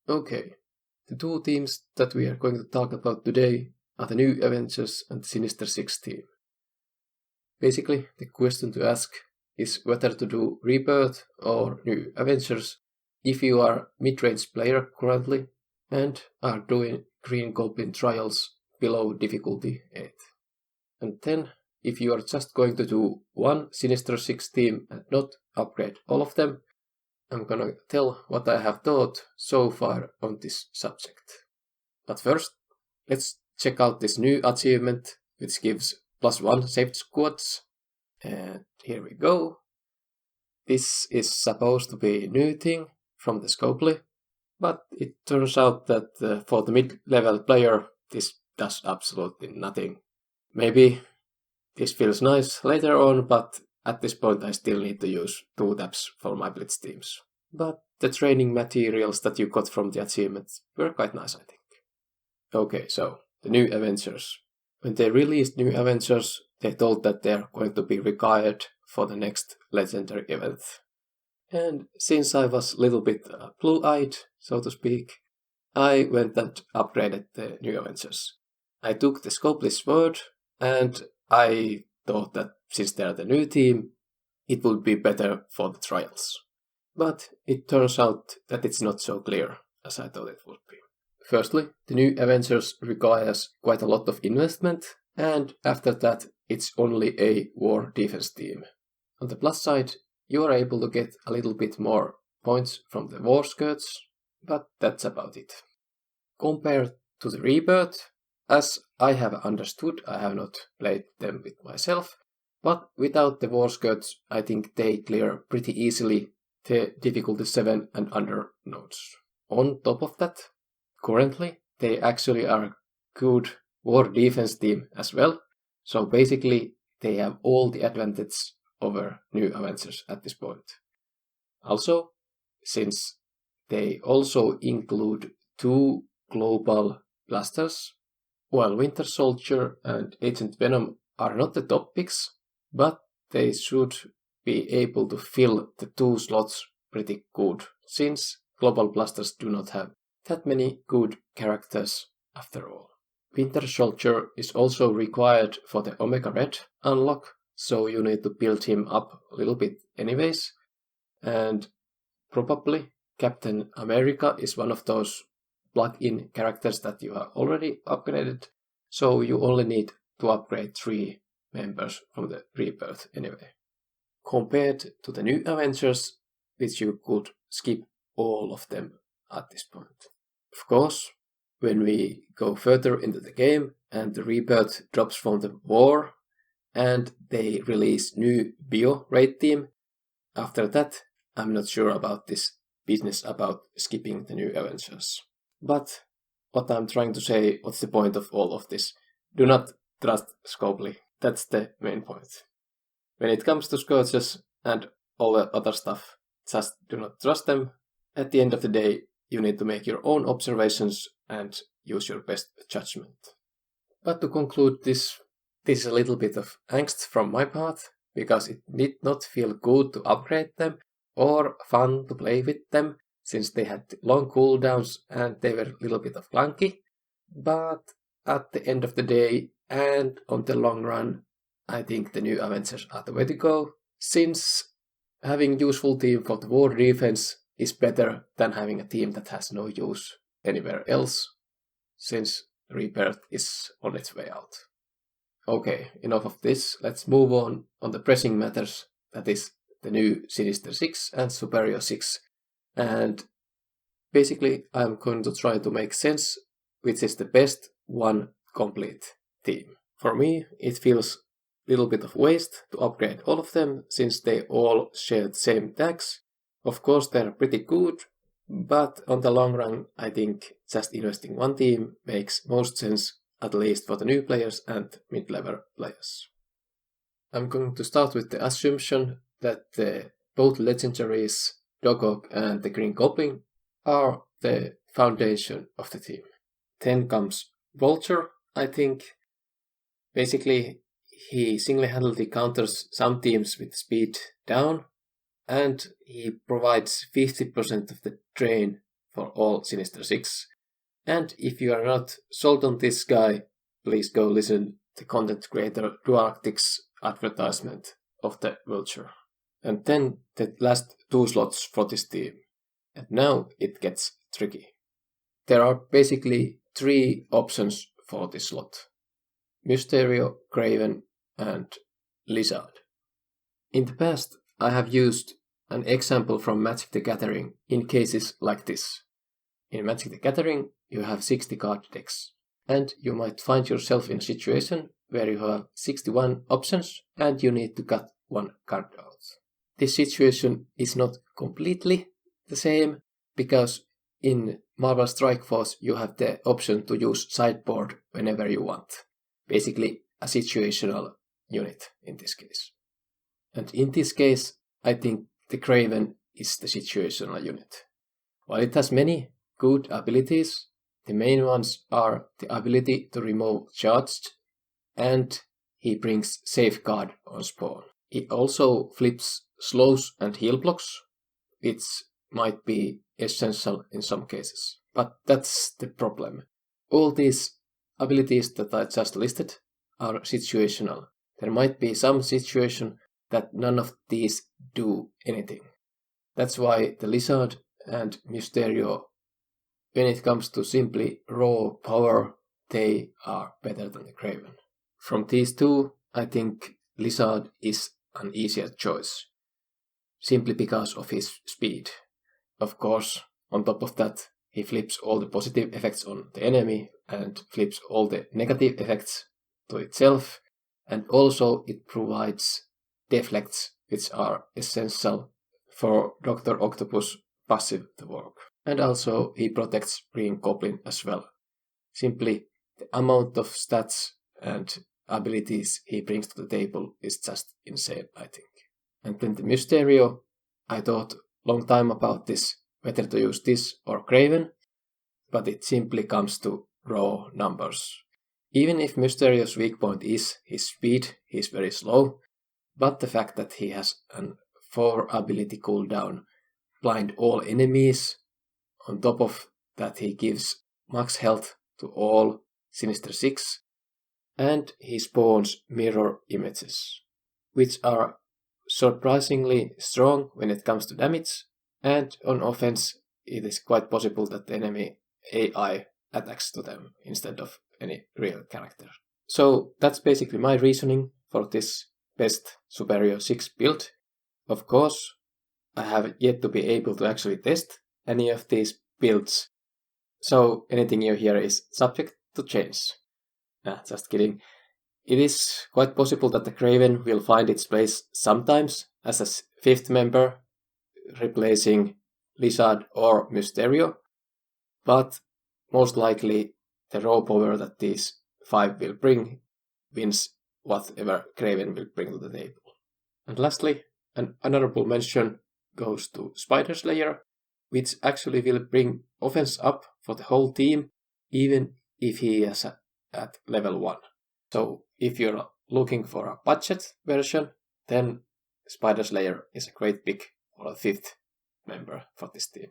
Okay, the two teams that we are going to talk about today are the new Avengers and the Sinister Six team. Basically, the question to ask is whether to do Rebirth or new Avengers if you are mid-range player currently and are doing Green Goblin trials below difficulty 8. And then, if you are just going to do one Sinister Six team and not upgrade all of them, I'm gonna tell what I have thought so far on this subject. But first, let's check out this new achievement, which gives +1 saved squads. And here we go. This is supposed to be a new thing from the Scopely, but it turns out that for the mid-level player, this does absolutely nothing. Maybe this feels nice later on, but at this point I still need to use 2 tabs for my blitz teams. But the training materials that you got from the achievements were quite nice, I think. Okay, so the new Avengers. When they released new Avengers, they told that they are going to be required for the next legendary event. And since I was a little bit blue-eyed, so to speak, I went and upgraded the new Avengers. I took the Scopeless Sword, and I thought that since they are the new team, it would be better for the trials. But it turns out that it's not so clear as I thought it would be. Firstly, the new Avengers requires quite a lot of investment, and after that, it's only a war defense team. On the plus side, you are able to get a little bit more points from the war skirts, but that's about it. Compared to the Rebirth, as I have understood, I have not played them with myself, but without the war skirts, I think they clear pretty easily the difficulty 7 and under nodes. On top of that, currently, they actually are a good war defense team as well, so basically they have all the advantage over new Avengers at this point. Also, since they also include 2 global blasters, while Winter Soldier and Agent Venom are not the top picks, but they should be able to fill the 2 slots pretty good, since global blasters do not have that many good characters after all. Winter Soldier is also required for the Omega Red unlock, so you need to build him up a little bit anyways, and probably Captain America is one of those plug-in characters that you have already upgraded, so you only need to upgrade 3 members from the Rebirth anyway. Compared to the new Avengers, which you could skip all of them at this point. Of course, when we go further into the game and the Rebirth drops from the war and they release new Bio raid team, after that I'm not sure about this business about skipping the new Avengers. But what I'm trying to say, what's the point of all of this? Do not trust Scopely. That's the main point. When it comes to Scourges and all the other stuff, just do not trust them. At the end of the day, you need to make your own observations and use your best judgment. But to conclude this is a little bit of angst from my part, because it did not feel good to upgrade them or fun to play with them, since they had long cooldowns and they were a little bit of clunky. But at the end of the day and on the long run, I think the new Avengers are the way to go, since having useful team for the war defense is better than having a team that has no use anywhere else, since Rebirth is on its way out. Okay, enough of this, let's move on the pressing matters, that is the new Sinister 6 and Superior 6. And basically I'm going to try to make sense which is the best one complete team. For me, it feels a little bit of waste to upgrade all of them, since they all share the same tags. Of course, they're pretty good, but on the long run, I think just investing one team makes most sense, at least for the new players and mid-level players. I'm going to start with the assumption that both legendaries, Dogog and the Green Goblin, are the foundation of the team. Then comes Vulture, I think. Basically, he single-handedly counters some teams with speed down, and he provides 50% of the drain for all Sinister 6. And if you are not sold on this guy, please go listen to content creator Duarctic's advertisement of the Vulture. And then the last 2 slots for this team. And now it gets tricky. There are basically 3 options for this slot: Mysterio, Kraven, and Lizard. In the past, I have used an example from Magic the Gathering in cases like this. In Magic the Gathering, you have 60 card decks, and you might find yourself in a situation where you have 61 options and you need to cut 1 card out. This situation is not completely the same, because in Marvel Strike Force you have the option to use sideboard whenever you want. Basically a situational unit in this case. And in this case, I think the Kraven is the situational unit. While it has many good abilities, the main ones are the ability to remove charged, and he brings safeguard on spawn. He also flips slows and heal blocks, which might be essential in some cases. But that's the problem. All these abilities that I just listed are situational. There might be some situation that none of these do anything. That's why the Lizard and Mysterio, when it comes to simply raw power, they are better than the Kraven. From these 2, I think Lizard is an easier choice, simply because of his speed. Of course, on top of that, he flips all the positive effects on the enemy and flips all the negative effects to itself, and also it provides deflects, which are essential for Dr. Octopus passive to work. And also he protects Green Goblin as well. Simply the amount of stats and abilities he brings to the table is just insane, I think. And then the Mysterio, I thought long time about this, whether to use this or Kraven, but it simply comes to raw numbers. Even if Mysterio's weak point is his speed, he's very slow, but the fact that he has an 4 ability cooldown, blind all enemies, on top of that he gives max health to all Sinister 6, and he spawns mirror images, which are surprisingly strong when it comes to damage, and on offense it is quite possible that the enemy AI attacks to them instead of any real character. So that's basically my reasoning for this best Superior 6 build. Of course, I have yet to be able to actually test any of these builds, so anything you hear is subject to change. Nah, just kidding. It is quite possible that the Kraven will find its place sometimes as a 5th member, replacing Lizard or Mysterio, but most likely the raw power that these 5 will bring wins whatever Kraven will bring to the table. And lastly, an honorable mention goes to Spiderslayer, which actually will bring offense up for the whole team, even if he is at level 1. So if you're looking for a budget version, then Spiderslayer is a great pick for a 5th member for this team.